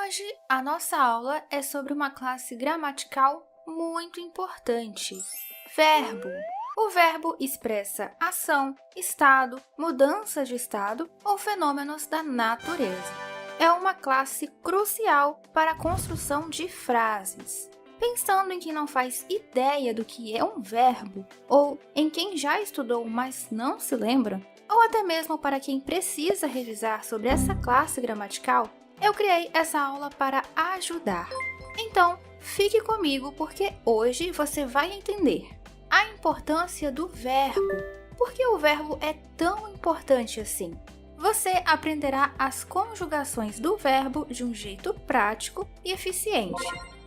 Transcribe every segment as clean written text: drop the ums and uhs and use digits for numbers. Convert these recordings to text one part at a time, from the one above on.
Hoje a nossa aula é sobre uma classe gramatical muito importante: verbo. O verbo expressa ação, estado, mudança de estado ou fenômenos da natureza. É uma classe crucial para a construção de frases. Pensando em quem não faz ideia do que é um verbo, ou em quem já estudou, mas não se lembra, ou até mesmo para quem precisa revisar sobre essa classe gramatical, eu criei essa aula para ajudar. Então, fique comigo porque hoje você vai entender a importância do verbo. Por que o verbo é tão importante assim? Você aprenderá as conjugações do verbo de um jeito prático e eficiente.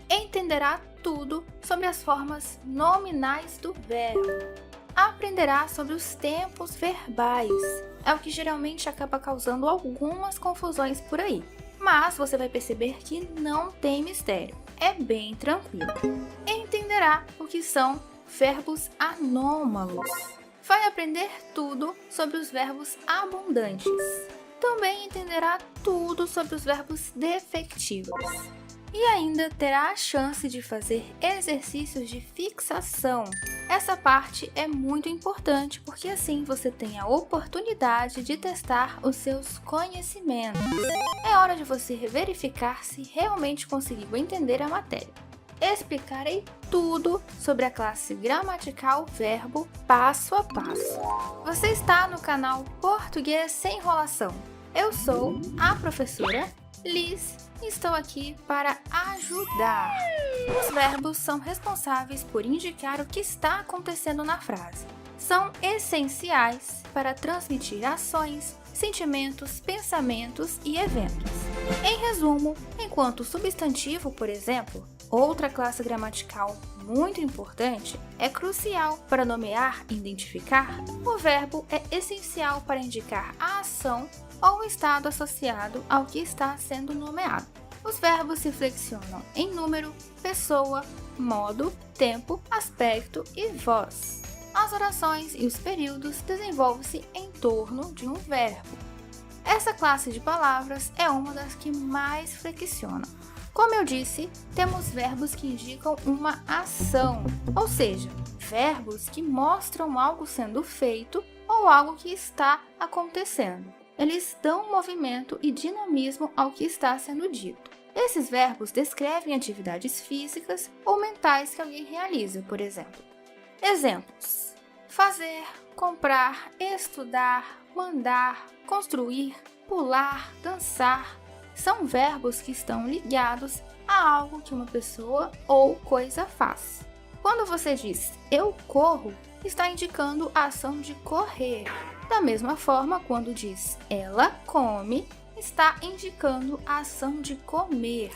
Entenderá tudo sobre as formas nominais do verbo. Aprenderá sobre os tempos verbais. É o que geralmente acaba causando algumas confusões por aí. Mas você vai perceber que não tem mistério. É bem tranquilo. Entenderá o que são verbos anômalos. Vai aprender tudo sobre os verbos abundantes. Também entenderá tudo sobre os verbos defectivos. E ainda terá a chance de fazer exercícios de fixação. Essa parte é muito importante porque assim você tem a oportunidade de testar os seus conhecimentos. É hora de você verificar se realmente conseguiu entender a matéria. Explicarei tudo sobre a classe gramatical verbo passo a passo. Você está no canal Português Sem Enrolação. Eu sou a professora Liz e estou aqui para ajudar. Os verbos são responsáveis por indicar o que está acontecendo na frase. São essenciais para transmitir ações, sentimentos, pensamentos e eventos. Em resumo, enquanto o substantivo, por exemplo, outra classe gramatical muito importante, é crucial para nomear e identificar, o verbo é essencial para indicar a ação ou o estado associado ao que está sendo nomeado. Os verbos se flexionam em número, pessoa, modo, tempo, aspecto e voz. As orações e os períodos desenvolvem-se em torno de um verbo. Essa classe de palavras é uma das que mais flexionam. Como eu disse, temos verbos que indicam uma ação, ou seja, verbos que mostram algo sendo feito ou algo que está acontecendo. Eles dão movimento e dinamismo ao que está sendo dito. Esses verbos descrevem atividades físicas ou mentais que alguém realiza, por exemplo. Exemplos: fazer, comprar, estudar, mandar, construir, pular, dançar. São verbos que estão ligados a algo que uma pessoa ou coisa faz. Quando você diz eu corro, está indicando a ação de correr. Da mesma forma, quando diz ela come, está indicando a ação de comer.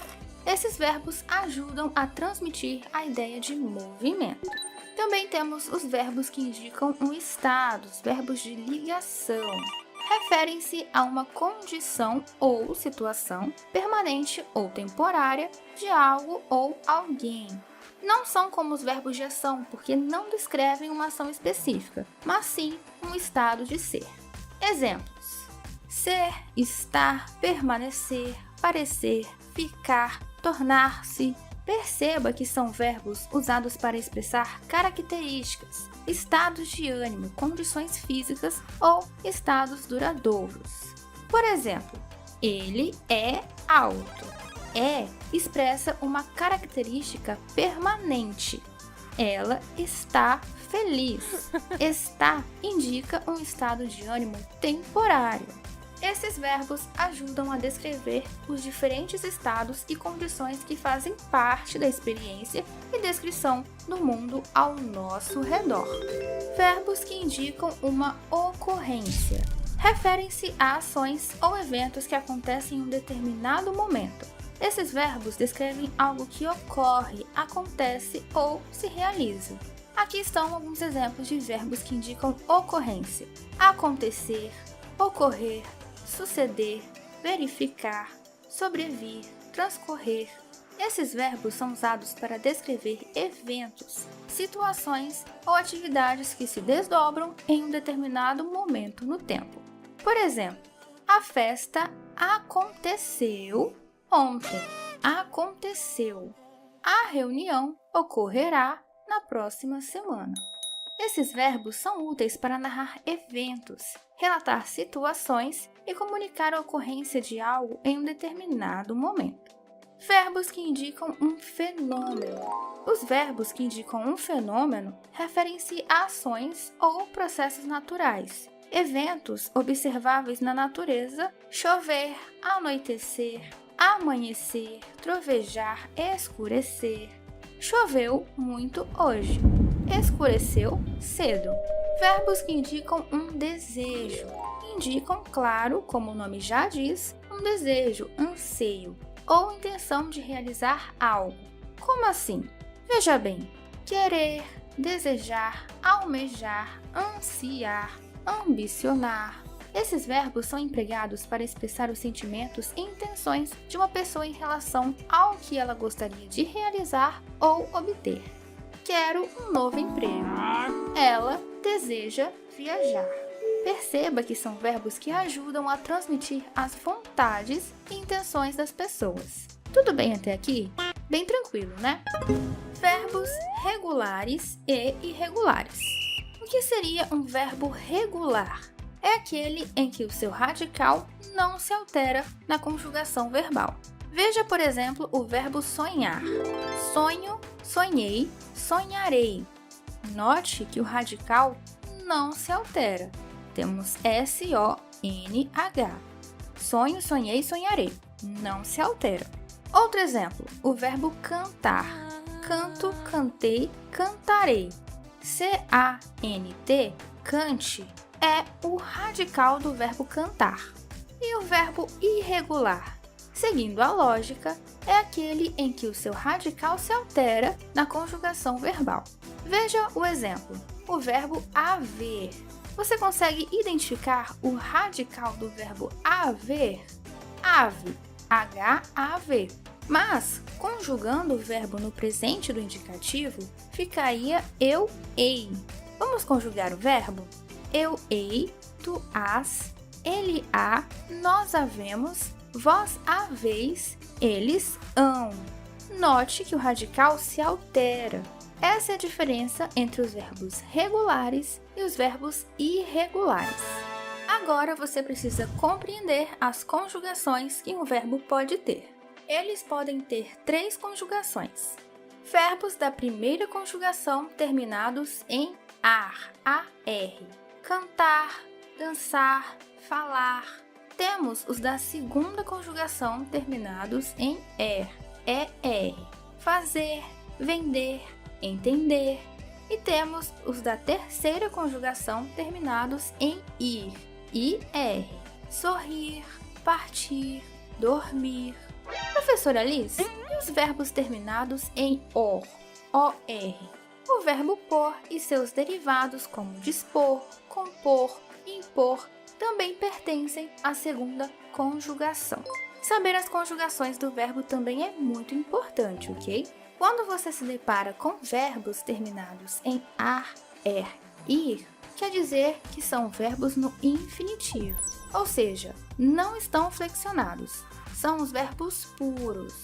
Esses verbos ajudam a transmitir a ideia de movimento. Também temos os verbos que indicam um estado, os verbos de ligação. Referem-se a uma condição ou situação permanente ou temporária de algo ou alguém. Não são como os verbos de ação, porque não descrevem uma ação específica, mas sim um estado de ser. Exemplos: ser, estar, permanecer, parecer, ficar, tornar-se. Perceba que são verbos usados para expressar características, estados de ânimo, condições físicas ou estados duradouros. Por exemplo, ele é alto. Expressa uma característica permanente. Ela está feliz. Está indica um estado de ânimo temporário. Esses verbos ajudam a descrever os diferentes estados e condições que fazem parte da experiência e descrição do mundo ao nosso redor. Verbos que indicam uma ocorrência. Referem-se a ações ou eventos que acontecem em um determinado momento. Esses verbos descrevem algo que ocorre, acontece ou se realiza. Aqui estão alguns exemplos de verbos que indicam ocorrência: acontecer, ocorrer, suceder, verificar, sobrevir, transcorrer. Esses verbos são usados para descrever eventos, situações ou atividades que se desdobram em um determinado momento no tempo. Por exemplo, a festa aconteceu ontem, aconteceu. A reunião ocorrerá na próxima semana. Esses verbos são úteis para narrar eventos, relatar situações e comunicar a ocorrência de algo em um determinado momento. Verbos que indicam um fenômeno. Os verbos que indicam um fenômeno referem-se a ações ou processos naturais, eventos observáveis na natureza: chover, anoitecer, amanhecer, trovejar, escurecer. Choveu muito hoje. Escureceu cedo. Verbos que indicam um desejo. Indicam, claro, como o nome já diz, um desejo, anseio ou intenção de realizar algo. Como assim? Veja bem: querer, desejar, almejar, ansiar, ambicionar. Esses verbos são empregados para expressar os sentimentos e intenções de uma pessoa em relação ao que ela gostaria de realizar ou obter. Quero um novo emprego. Ela deseja viajar. Perceba que são verbos que ajudam a transmitir as vontades e intenções das pessoas. Tudo bem até aqui? Bem tranquilo, né? Verbos regulares e irregulares. O que seria um verbo regular? É aquele em que o seu radical não se altera na conjugação verbal. Veja, por exemplo, o verbo sonhar. Sonho, sonhei, sonharei. Note que o radical não se altera. Temos S-O-N-H. Sonho, sonhei, sonharei. Não se altera. Outro exemplo, o verbo cantar. Canto, cantei, cantarei. C-A-N-T, cante, é o radical do verbo cantar. E o verbo irregular, seguindo a lógica, é aquele em que o seu radical se altera na conjugação verbal. Veja o exemplo, o verbo haver. Você consegue identificar o radical do verbo haver? Ave, H-A-V. Mas, conjugando o verbo no presente do indicativo, ficaria eu, ei. Vamos conjugar o verbo? Eu, ei, tu has, ele há, nós havemos, vós haveis, eles hão. Note que o radical se altera. Essa é a diferença entre os verbos regulares e os verbos irregulares. Agora você precisa compreender as conjugações que um verbo pode ter. Eles podem ter 3 conjugações. Verbos da primeira conjugação terminados em ar, A-R. Cantar, dançar, falar. Temos os da segunda conjugação terminados em er, E-R. Fazer, vender, entender. E temos os da terceira conjugação terminados em ir, I-R. Sorrir, partir, dormir. Professora Alice, e os verbos terminados em or, O-R? O verbo pôr e seus derivados como dispor, compor, impor também pertencem à segunda conjugação. Saber as conjugações do verbo também é muito importante, ok? Quando você se depara com verbos terminados em ar, er, ir, quer dizer que são verbos no infinitivo, ou seja, não estão flexionados. São os verbos puros.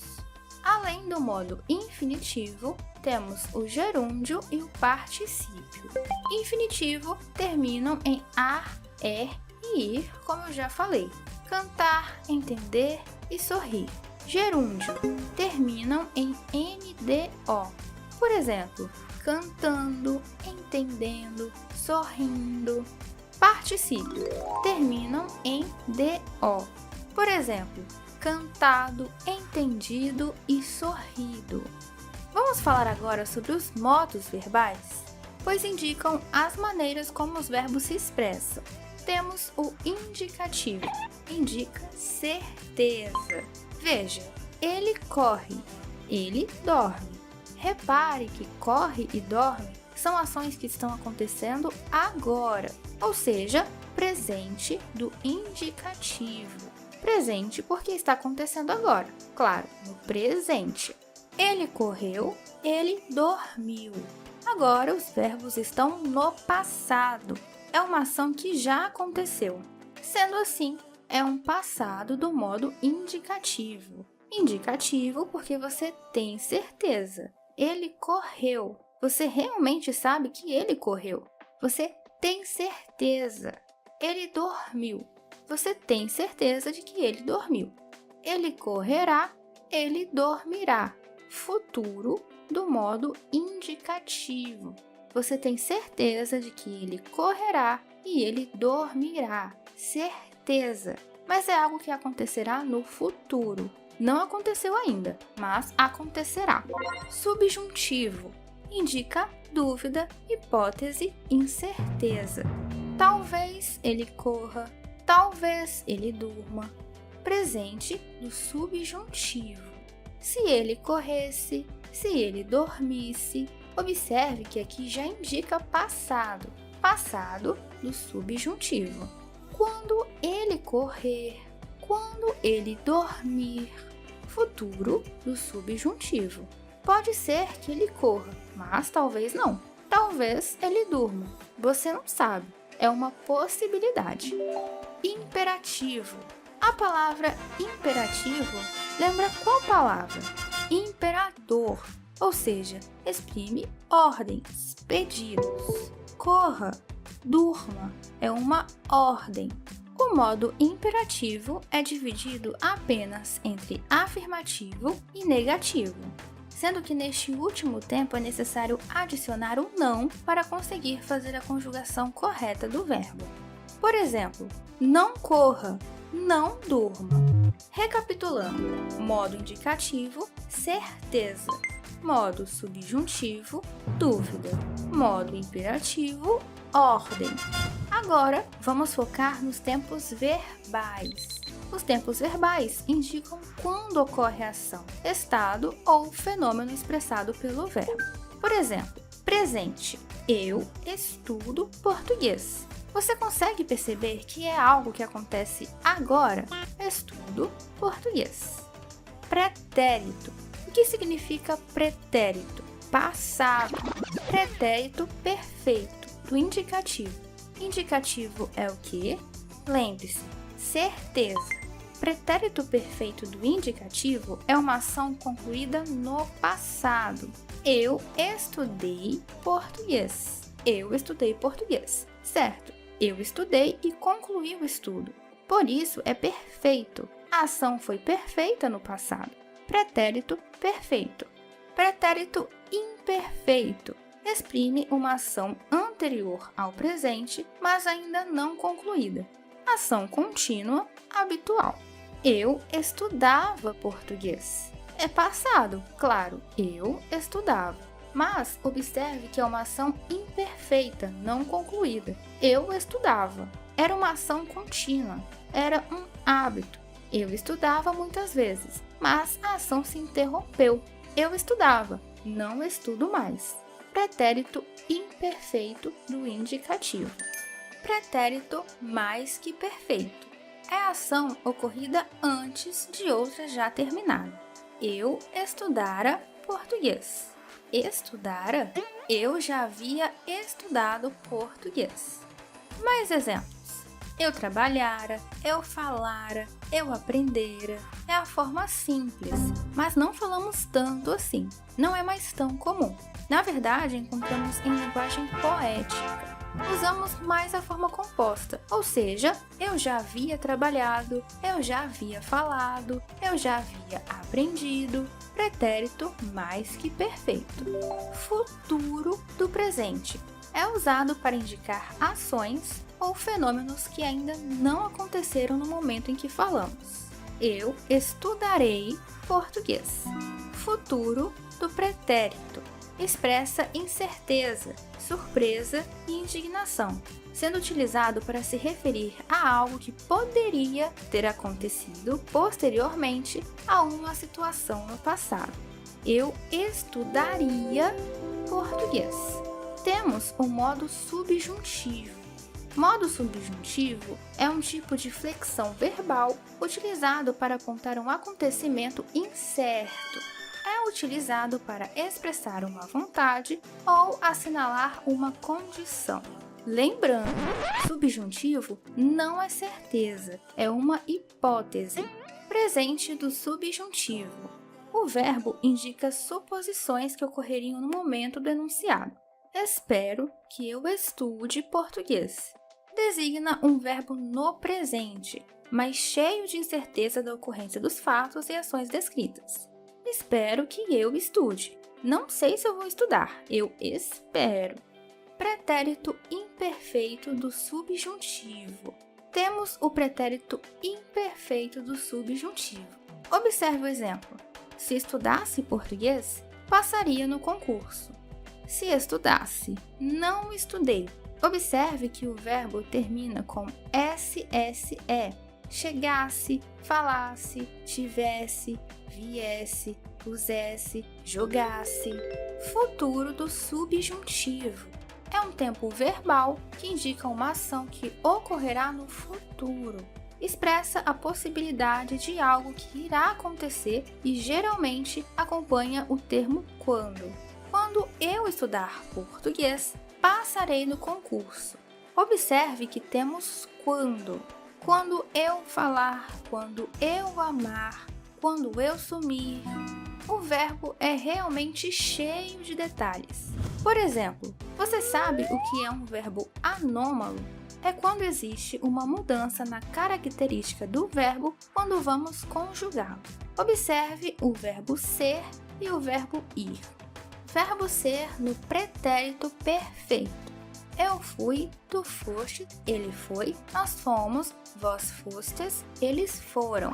Além do modo infinitivo, temos o gerúndio e o particípio. Infinitivo terminam em ar, er e ir, como eu já falei. Cantar, entender e sorrir. Gerúndio terminam em ndo. Por exemplo, cantando, entendendo, sorrindo. Particípio terminam em do. Por exemplo, cantado, entendido e sorrido. Vamos falar agora sobre os modos verbais, pois indicam as maneiras como os verbos se expressam. Temos o indicativo, indica certeza. Veja, ele corre, ele dorme. Repare que corre e dorme são ações que estão acontecendo agora, ou seja, presente do indicativo. Presente porque está acontecendo agora, claro, no presente. Ele correu, ele dormiu. Agora os verbos estão no passado. É uma ação que já aconteceu. Sendo assim, é um passado do modo indicativo. Indicativo porque você tem certeza. Ele correu. Você realmente sabe que ele correu. Você tem certeza. Ele dormiu. Você tem certeza de que ele dormiu. Ele correrá, ele dormirá. Futuro do modo indicativo. Você tem certeza de que ele correrá e ele dormirá. Certeza. Mas é algo que acontecerá no futuro. Não aconteceu ainda, mas acontecerá. Subjuntivo. Indica dúvida, hipótese, incerteza. Talvez ele corra, talvez ele durma. Presente do subjuntivo. Se ele corresse, se ele dormisse. Observe que aqui já indica passado. Passado do subjuntivo. Quando ele correr, quando ele dormir. Futuro do subjuntivo. Pode ser que ele corra, mas talvez não. Talvez ele durma. Você não sabe. É uma possibilidade. Imperativo. A palavra imperativo lembra qual palavra? Imperador, ou seja, exprime ordens, pedidos. Corra, durma, é uma ordem. O modo imperativo é dividido apenas entre afirmativo e negativo, sendo que neste último tempo é necessário adicionar um não para conseguir fazer a conjugação correta do verbo. Por exemplo, não corra, não durma. Recapitulando, modo indicativo, certeza. Modo subjuntivo, dúvida. Modo imperativo, ordem. Agora, vamos focar nos tempos verbais. Os tempos verbais indicam quando ocorre a ação, estado ou fenômeno expressado pelo verbo. Por exemplo, presente. Eu estudo português. Você consegue perceber que é algo que acontece agora? Estudo português. Pretérito. O que significa pretérito? Passado. Pretérito perfeito, do indicativo. Indicativo é o quê? Lembre-se, certeza. Pretérito perfeito do indicativo é uma ação concluída no passado. Eu estudei português. Eu estudei português, certo? Eu estudei e concluí o estudo. Por isso é perfeito. A ação foi perfeita no passado. Pretérito perfeito. Pretérito imperfeito. Exprime uma ação anterior ao presente, mas ainda não concluída. Ação contínua habitual. Eu estudava português. É passado, claro, eu estudava. Mas observe que é uma ação imperfeita, não concluída. Eu estudava. Era uma ação contínua. Era um hábito. Eu estudava muitas vezes, mas a ação se interrompeu. Eu estudava. Não estudo mais. Pretérito imperfeito do indicativo. Pretérito mais que perfeito. É a ação ocorrida antes de outra já terminada. Eu estudara português. Estudara? Eu já havia estudado português. Mais exemplos. Eu trabalhara, eu falara, eu aprendera. É a forma simples, mas não falamos tanto assim. Não é mais tão comum. Na verdade, encontramos em linguagem poética. Usamos mais a forma composta, ou seja, eu já havia trabalhado, eu já havia falado, eu já havia aprendido. Pretérito mais que perfeito. Futuro do presente. É usado para indicar ações ou fenômenos que ainda não aconteceram no momento em que falamos. Eu estudarei português. Futuro do pretérito. Expressa incerteza, surpresa e indignação, sendo utilizado para se referir a algo que poderia ter acontecido posteriormente a uma situação no passado. Eu estudaria português. Temos o modo subjuntivo. Modo subjuntivo é um tipo de flexão verbal utilizado para apontar um acontecimento incerto. É utilizado para expressar uma vontade ou assinalar uma condição. Lembrando, subjuntivo não é certeza, é uma hipótese. Presente do subjuntivo. O verbo indica suposições que ocorreriam no momento do enunciado. Espero que eu estude português. Designa um verbo no presente, mas cheio de incerteza da ocorrência dos fatos e ações descritas. Espero que eu estude. Não sei se eu vou estudar, eu espero. Pretérito imperfeito do subjuntivo. Temos o pretérito imperfeito do subjuntivo. Observe o exemplo. Se estudasse português, passaria no concurso. Se estudasse, não estudei. Observe que o verbo termina com SSE. Chegasse, falasse, tivesse, viesse, pusesse, jogasse. Futuro do subjuntivo. É um tempo verbal que indica uma ação que ocorrerá no futuro. Expressa a possibilidade de algo que irá acontecer e geralmente acompanha o termo quando. Quando eu estudar português, passarei no concurso. Observe que temos quando. Quando eu falar, quando eu amar, quando eu sumir. O verbo é realmente cheio de detalhes. Por exemplo, você sabe o que é um verbo anômalo? É quando existe uma mudança na característica do verbo quando vamos conjugá-lo. Observe o verbo ser e o verbo ir. Verbo ser no pretérito perfeito. Eu fui, tu foste, ele foi, nós fomos, vós fostes, eles foram.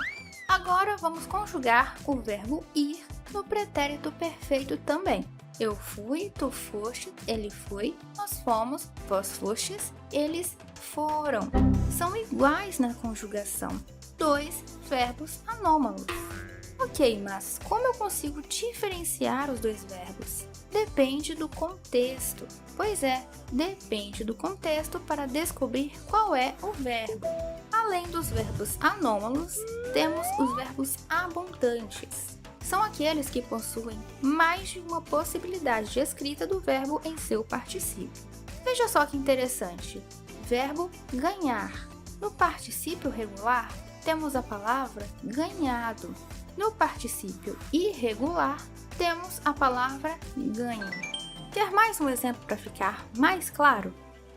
Agora vamos conjugar o verbo ir no pretérito perfeito também. Eu fui, tu foste, ele foi, nós fomos, vós fostes, eles foram. São iguais na conjugação. Dois verbos anômalos. Ok, mas como eu consigo diferenciar os dois verbos? Depende do contexto. Pois é, depende do contexto para descobrir qual é o verbo. Além dos verbos anômalos, temos os verbos abundantes. São aqueles que possuem mais de uma possibilidade de escrita do verbo em seu particípio. Veja só que interessante. Verbo ganhar. No particípio regular, temos a palavra ganhado. No particípio irregular, temos a palavra ganho. Quer mais um exemplo para ficar mais claro?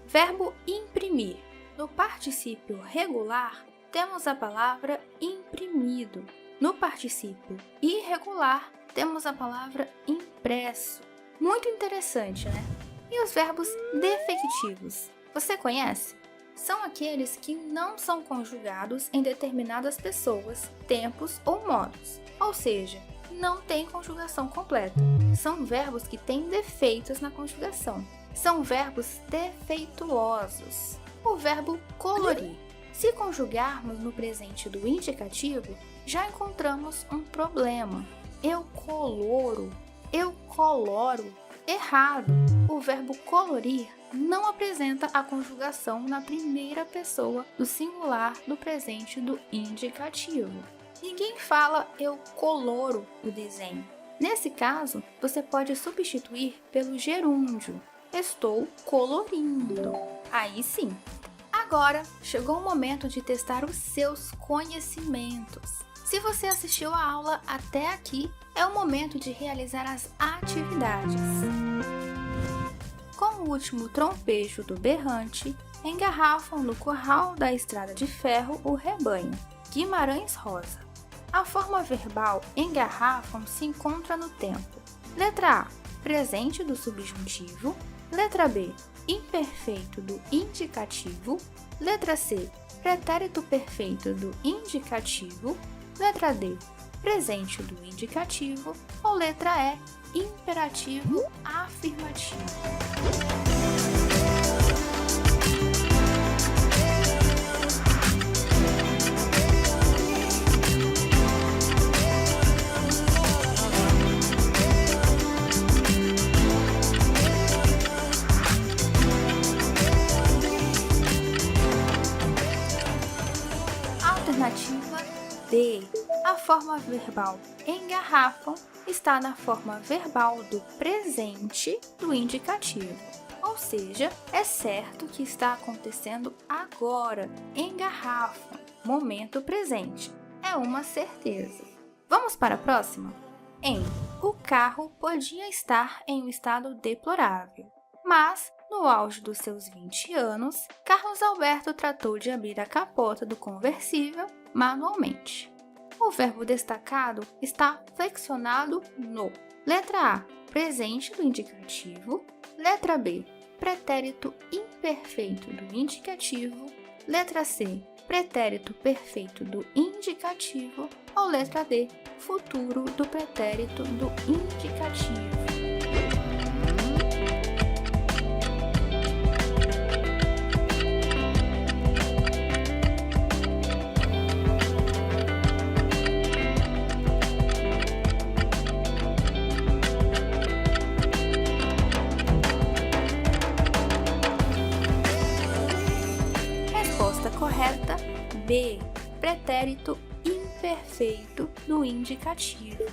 Verbo imprimir. No particípio regular, temos a palavra imprimido. No particípio irregular, temos a palavra impresso. Muito interessante, né? E os verbos defectivos? Você conhece? São aqueles que não são conjugados em determinadas pessoas, tempos ou modos. Ou seja, não tem conjugação completa. São verbos que têm defeitos na conjugação. São verbos defeituosos. O verbo colorir. Se conjugarmos no presente do indicativo, já encontramos um problema. Eu coloro, eu coloro. Errado! O verbo colorir não apresenta a conjugação na primeira pessoa do singular do presente do indicativo. Ninguém fala eu coloro o desenho. Nesse caso, você pode substituir pelo gerúndio. Estou colorindo. Aí sim. Agora, chegou o momento de testar os seus conhecimentos. Se você assistiu a aula até aqui, é o momento de realizar as atividades. Com o último trompejo do berrante, engarrafam no curral da estrada de ferro o rebanho. Guimarães Rosa. A forma verbal engarrafam se encontra no tempo. Letra A, presente do subjuntivo. Letra B, imperfeito do indicativo. Letra C, pretérito perfeito do indicativo. Letra D, presente do indicativo. Ou letra E, imperativo afirmativo. Alternativa D. A forma verbal engarrafam está na forma verbal do presente do indicativo. Ou seja, é certo que está acontecendo agora. Engarrafam, momento presente. é uma certeza. Vamos para a próxima? O carro podia estar em um estado deplorável, mas, no auge dos seus 20 anos, Carlos Alberto tratou de abrir a capota do conversível manualmente. O verbo destacado está flexionado no: letra A, presente do indicativo; letra B, pretérito imperfeito do indicativo; letra C, pretérito perfeito do indicativo; ou letra D, futuro do pretérito do indicativo. Resposta correta: B, pretérito imperfeito do indicativo.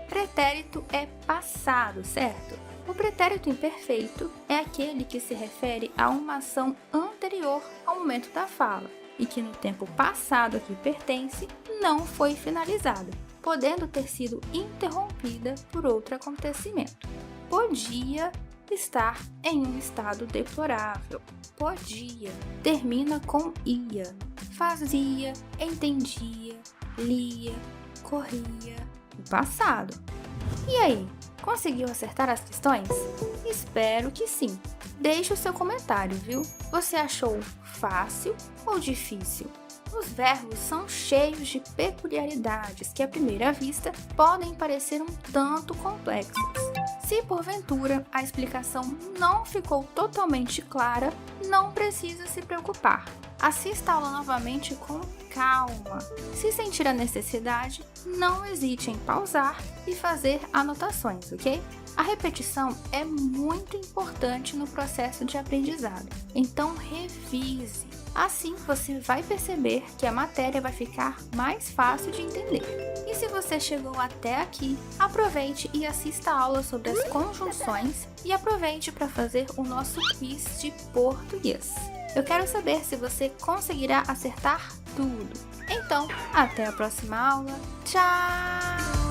Pretérito é passado, certo? O pretérito imperfeito é aquele que se refere a uma ação anterior ao momento da fala e que no tempo passado a que pertence não foi finalizada, podendo ter sido interrompida por outro acontecimento. Podia estar em um estado deplorável. Podia termina com ia. Fazia, entendia, lia, corria, no passado. E aí, conseguiu acertar as questões? Espero que sim. Deixe o seu comentário, viu? Você achou fácil ou difícil? Os verbos são cheios de peculiaridades que, à primeira vista, podem parecer um tanto complexas. Se porventura a explicação não ficou totalmente clara, não precisa se preocupar. Assista a aula novamente com calma. Se sentir a necessidade, não hesite em pausar e fazer anotações, ok? A repetição é muito importante no processo de aprendizado, então revise. Assim você vai perceber que a matéria vai ficar mais fácil de entender. E se você chegou até aqui, aproveite e assista a aula sobre as conjunções e aproveite para fazer o nosso quiz de português. Eu quero saber se você conseguirá acertar tudo. Então, até a próxima aula. Tchau!